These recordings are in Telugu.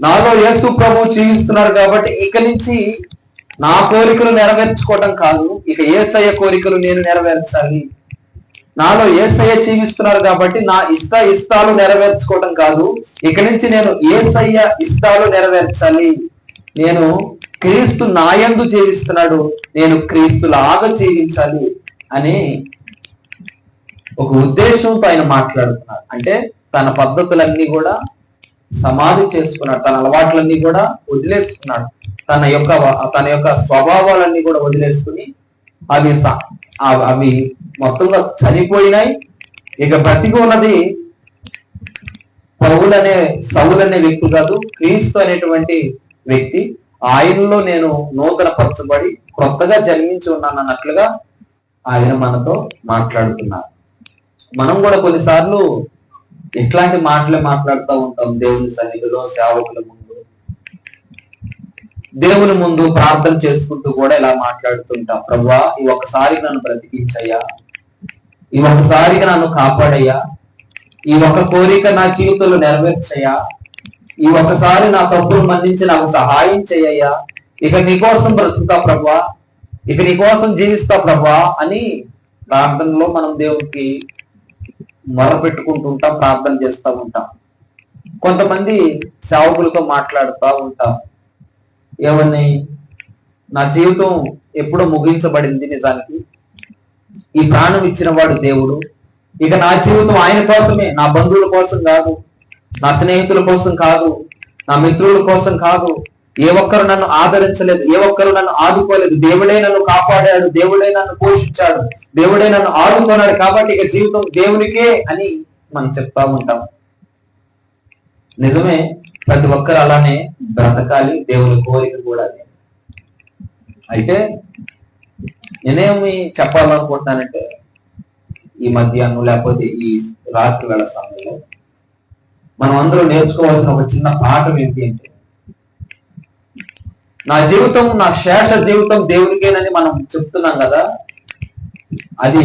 నాలో యేసు ప్రభు జీవిస్తున్నారు కాబట్టి ఇక నుంచి నా కోరికలు నెరవేర్చుకోవటం కాదు, ఇక యేసయ్య కోరికలు నేను నెరవేర్చాలి. నాలో యేసయ్య జీవిస్తున్నారు కాబట్టి నా ఇష్టాలు నెరవేర్చుకోవటం కాదు, ఇక నుంచి నేను యేసయ్య ఇష్టాలు నెరవేర్చాలి. నేను క్రీస్తు నాయందు జీవిస్తున్నాడు, నేను క్రీస్తులాగా జీవించాలి అనే ఒక ఉద్దేశంతో ఆయన మాట్లాడుతున్నారు. అంటే తన పద్ధతులన్నీ కూడా సమాధి చేసుకున్నాడు, తన అలవాట్లన్నీ కూడా వదిలేసుకున్నాడు, తన యొక్క స్వభావాలన్నీ కూడా వదిలేసుకుని అవి మొత్తంగా చనిపోయినాయి. ఇక బ్రతికి ఉన్నది సౌలనే వ్యక్తి కాదు, క్రీస్తు అనేటువంటి వ్యక్తి. ఆయనలో నేను నూతన పరచబడి కొత్తగా జన్మించి ఉన్నాను అన్నట్లుగా ఆయన మనతో మాట్లాడుతున్నారు. మనం కూడా కొన్నిసార్లు ఇట్లాంటి మాటలే మాట్లాడుతూ ఉంటాం. దేవుని సన్నిధిలో, సేవకుల ముందు, దేవుని ముందు ప్రార్థన చేసుకుంటూ కూడా ఇలా మాట్లాడుతుంటాం. ప్రభువా, ఈ ఒక్కసారి నన్ను బ్రతికించయ్యా, ఈ ఒక్కసారిగా నన్ను కాపాడయ్యా, ఈ ఒక్క కోరిక నా జీవితంలో నెరవేర్చయ్యా, ఈ ఒక్కసారి నా తప్పులు మన్నించి నాకు సహాయం చేయయ్యా, ఇక నీకోసం బ్రతుకుతా ప్రభువా, ఇక నీకోసం జీవిస్తా ప్రభువా అని ప్రార్థనలో మనం దేవునికి మొరపెట్టుకుంటూ ఉంటాం, ప్రార్థన చేస్తూ ఉంటాం. కొంతమంది సేవకులతో మాట్లాడుతూ ఉంటాం, ఏమని, నా జీవితం ఎప్పుడో ముగించబడింది, నిజానికి ఈ ప్రాణం ఇచ్చిన వాడు దేవుడు, ఇక నా జీవితం ఆయన కోసమే, నా బంధువుల కోసం కాదు, నా స్నేహితుల కోసం కాదు, నా మిత్రుల కోసం కాదు. ఏ ఒక్కరు నన్ను ఆదరించలేదు, ఏ ఒక్కరు నన్ను ఆదుకోలేదు, దేవుడే నన్ను కాపాడాడు, దేవుడే నన్ను పోషించాడు, దేవుడే నన్ను ఆదుకున్నాడు, కాబట్టి ఇక జీవితం దేవునికే అని మనం చెప్తా ఉంటాం. నిజమే, ప్రతి ఒక్కరు అలానే బ్రతకాలి, దేవుని కోరిక కూడా అదే. అయితే నేనేమి చెప్పాలనుకుంటున్నానంటే, ఈ మధ్యాహ్నం లేకపోతే ఈ రాత్రి వేళ సమయంలో మనం అందరూ నేర్చుకోవాల్సిన ఒక చిన్న పాఠం ఏంటి అంటే, నా జీవితం, నా శేష జీవితం దేవునికేనని మనం చెప్తున్నాం కదా, అది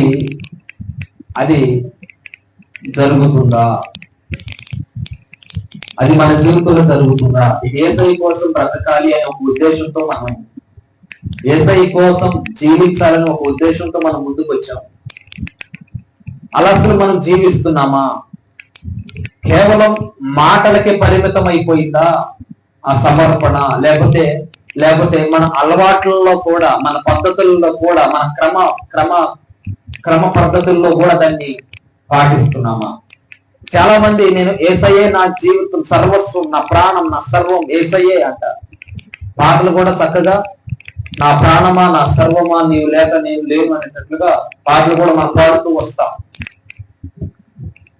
జరుగుతుందా? అది మన జీవితంలో జరుగుతుందా? యేసయ్య కోసం బ్రతకాలి అనే ఒక ఉద్దేశంతో మనం, యేసయ్య కోసం జీవించాలని ఒక ఉద్దేశంతో మనం ముందుకు వచ్చాం. అలా అసలు మనం జీవిస్తున్నామా? కేవలం మాటలకే పరిమితం అయిపోయిందా ఆ సమర్పణ? లేకపోతే మన అలవాట్లలో కూడా, మన పద్ధతుల్లో కూడా, మన క్రమ పద్ధతుల్లో కూడా దాన్ని పాటిస్తున్నామా? చాలా మంది నేను యేసయ్యే నా జీవితం, సర్వస్వం, నా ప్రాణం, నా సర్వం యేసయ్యే అంటారు. పాటలు కూడా చక్కగా నా ప్రాణమా, నా సర్వమా, నీవు లేక నేను లేను అనేటట్లుగా పాటలు కూడా మనం పాడుతూ వస్తాం.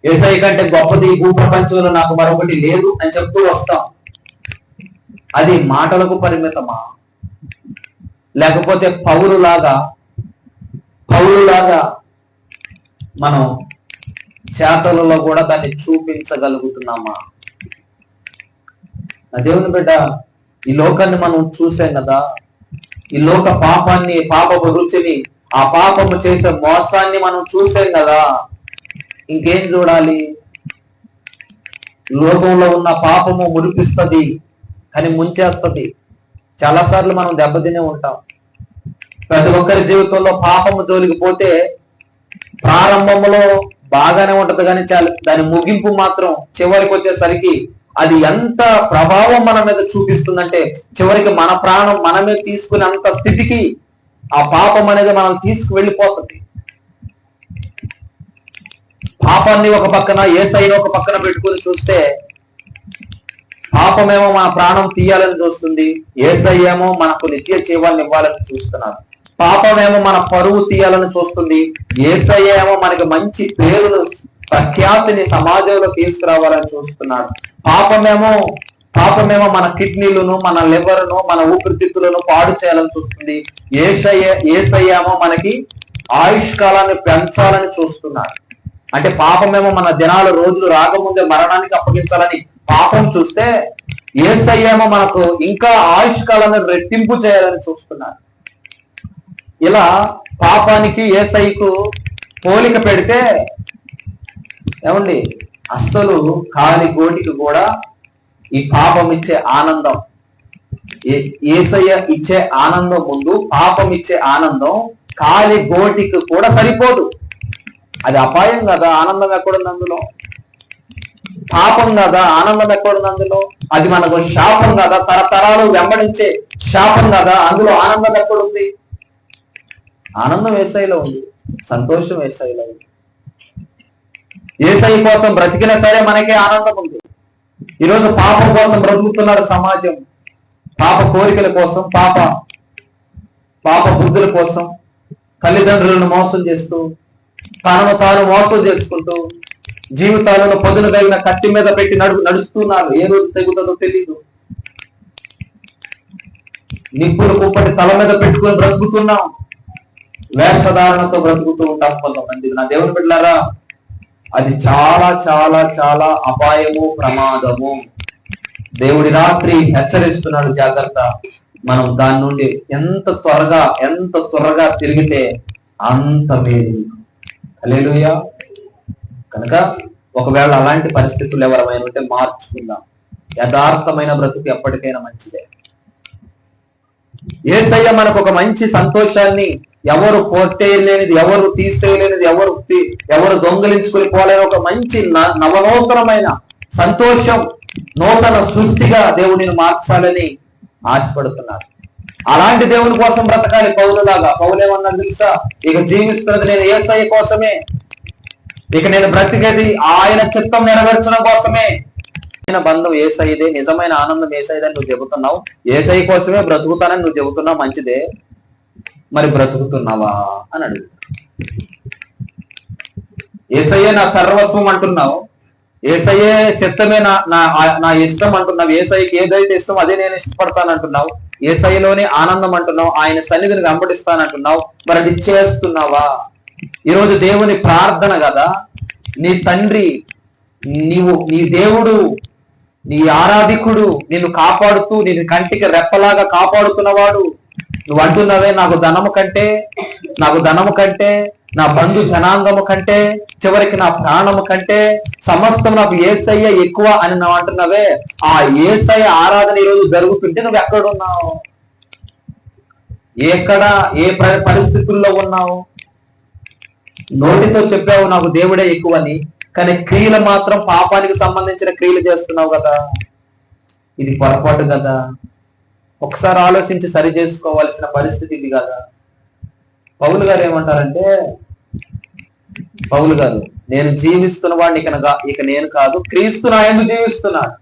యేసయ్య కంటే గొప్పది భూప్రపంచంలో నాకు మరొకటి లేదు అని చెప్తూ వస్తాం. అది మాటలకు పరిమితమా? లేకపోతే పౌరులాగా మనం చేతలలో కూడా దాన్ని చూపించగలుగుతున్నామా? దేవుని బిడ్డ, ఈ లోకాన్ని మనం చూసాం కదా, ఈ లోక పాపాన్ని, పాపపు రుచిని, ఆ పాపము చేసే మోసాన్ని మనం చూసాం కదా, ఇంకేం చూడాలి? లోకంలో ఉన్న పాపము మురిపిస్తుంది కానీ ముంచేస్తుంది. చాలాసార్లు మనం దెబ్బతినే ఉంటాం. ప్రతి ఒక్కరి జీవితంలో పాపము జోలికి పోతే ప్రారంభంలో బాగానే ఉంటది, కానీ దాని ముగింపు మాత్రం చివరికి వచ్చేసరికి అది ఎంత ప్రభావం మన మీద చూపిస్తుందంటే, చివరికి మన ప్రాణం మనమే తీసుకునే అంత స్థితికి ఆ పాపం అనేది మనం తీసుకువెళ్ళిపోతుంది. పాపాన్ని ఒక పక్కన, యేసయ్యను ఒక పక్కన పెట్టుకుని చూస్తే, పాపమేమో మన ప్రాణం తీయాలని చూస్తుంది, యేసయ్యేమో మనకు నిత్య జీవాన్ని ఇవ్వాలని చూస్తున్నారు. పాపమేమో మన పరువు తీయాలని చూస్తుంది, యేసయ్యేమో మనకి మంచి పేరును, ప్రఖ్యాతిని సమాజంలో తీసుకురావాలని చూస్తున్నాడు. పాపమేమో మన కిడ్నీలను, మన లివర్ను, మన ఊపిరితిత్తులను పాడు చేయాలని చూస్తుంది. యేసయ్యేమో మనకి ఆయుష్కాలాన్ని పెంచాలని చూస్తున్నాడు. అంటే పాపమేమో మన దినాలు, రోజులు రాకముందే మరణానికి అప్పగించాలని పాపం చూస్తే, యేసయ్యేమో మనకు ఇంకా ఆయుష్కాలాన్ని రెట్టింపు చేయాలని చూస్తున్నాడు. ఇలా పాపానికి యేసయ్యకు పోలిక పెడితే, ఏమండి, అస్సలు కాలి గోటికి కూడా ఈ పాపం ఇచ్చే ఆనందం, యేసయ్య ఇచ్చే ఆనందం ముందు పాపం ఇచ్చే ఆనందం కాలి గోటికి కూడా సరిపోదు. అది అపాయం కదా, ఆనందం ఎక్కడుంది అందులో? పాపం కదా, ఆనందం ఎక్కడుంది అందులో? అది మనకు శాపం కదా, తరతరాలు వెంబడించే శాపం కదా, అందులో ఆనందం ఎక్కడుంది? ఆనందం యేసయ్యలో ఉంది, సంతోషం యేసయ్యలో ఉంది. యేసయ్య కోసం బ్రతికినా సరే మనకే ఆనందం ఉంది. ఈరోజు పాపం కోసం బ్రతుకుతున్నారు సమాజం, పాప కోరికల కోసం, పాప బుద్ధుల కోసం తల్లిదండ్రులను మోసం చేస్తూ, తనను తాను మోసం చేసుకుంటూ, జీవితాలను పొదును తగిన కత్తి మీద పెట్టి నడుస్తున్నారు. ఏ రోజు తెగుతుందో తెలియదు. నిప్పులు కుప్పటి తల మీద పెట్టుకొని బ్రతుకుతున్నాం, వేషధారణతో బ్రతుకుతూ ఉంటాం కొంతమంది. నా దేవుని బిడ్డలారా, అది చాలా చాలా చాలా అపాయము, ప్రమాదము. దేవుడి రాత్రి హెచ్చరిస్తున్నాడు, జాగ్రత్త. మనం దాని నుండి ఎంత త్వరగా తిరిగితే అంత మేలు. హల్లెలూయా. కనుక ఒకవేళ అలాంటి పరిస్థితులు ఎవరైనా ఉంటే మార్చుకుందాం. యథార్థమైన బ్రతుకు ఎప్పటికైనా మంచిదే. యేసయ్య మనకు ఒక మంచి సంతోషాన్ని, ఎవరు కొట్టేయలేనిది, ఎవరు తీసేయలేనిది, ఎవరు దొంగలించుకొని పోలేని ఒక మంచి నవనూతనమైన సంతోషం, నూతన సృష్టిగా దేవుడిని మార్చాలని ఆశపడుతున్నారు. అలాంటి దేవుని కోసం బ్రతకాలి. పౌలులాగా, పౌలేమన్నా తెలుసా? ఇక జీవిస్తున్నది నేను యేసయ్య కోసమే, ఇక నేను బ్రతికేది ఆయన చిత్తం నెరవేర్చడం కోసమే. బంధం యేసయ్యదే, నిజమైన ఆనందం యేసయ్యదని నువ్వు చెబుతున్నావు. యేసయ్య కోసమే బ్రతుకుతానని నువ్వు చెబుతున్నావు, మంచిదే. మరి బ్రతుకుతున్నావా అని అడుగు. యేసయ్యే నా సర్వస్వం అంటున్నావు, యేసయ్యే చిత్తమే నా ఇష్టం అంటున్నావు, యేసయ్యకి ఏదైతే ఇష్టం అదే నేను ఇష్టపడతాను అంటున్నావు, యేసయ్యలోనే ఆనందం అంటున్నావు, ఆయన సన్నిధిని వెంబడిస్తానంటున్నావు. మరి అది చేస్తున్నావా? ఈరోజు దేవుని ప్రార్థన కదా, నీ తండ్రి, నీ దేవుడు, నీ ఆరాధికుడు నిన్ను కాపాడుతూ, నిన్ను కంటికి రెప్పలాగా కాపాడుతున్నవాడు. నువ్వు అంటున్నావే, నాకు ధనము కంటే, నా బంధు జనాంగము కంటే, చివరికి నా ప్రాణము కంటే సమస్తం నాకు యేసయ్య ఎక్కువ అని నువ్వు అంటున్నావే. ఆ యేసయ్య ఆరాధన ఈరోజు జరుగుతుంటే నువ్వు ఎక్కడున్నావు? ఏ పరిస్థితుల్లో ఉన్నావు? నోటితో చెప్పావు నాకు దేవుడే ఎక్కువని, కానీ క్రియలు మాత్రం పాపానికి సంబంధించిన క్రియలు చేస్తున్నావు కదా. ఇది పొరపాటు కదా. ఒకసారి ఆలోచించి సరి చేసుకోవాల్సిన పరిస్థితి ఇది కదా. పౌలు గారు ఏమంటారంటే, పౌలు గారు, నేను జీవిస్తున్న వాడిని ఇక నేను కాదు, క్రీస్తు నా యందు జీవిస్తున్నాడు.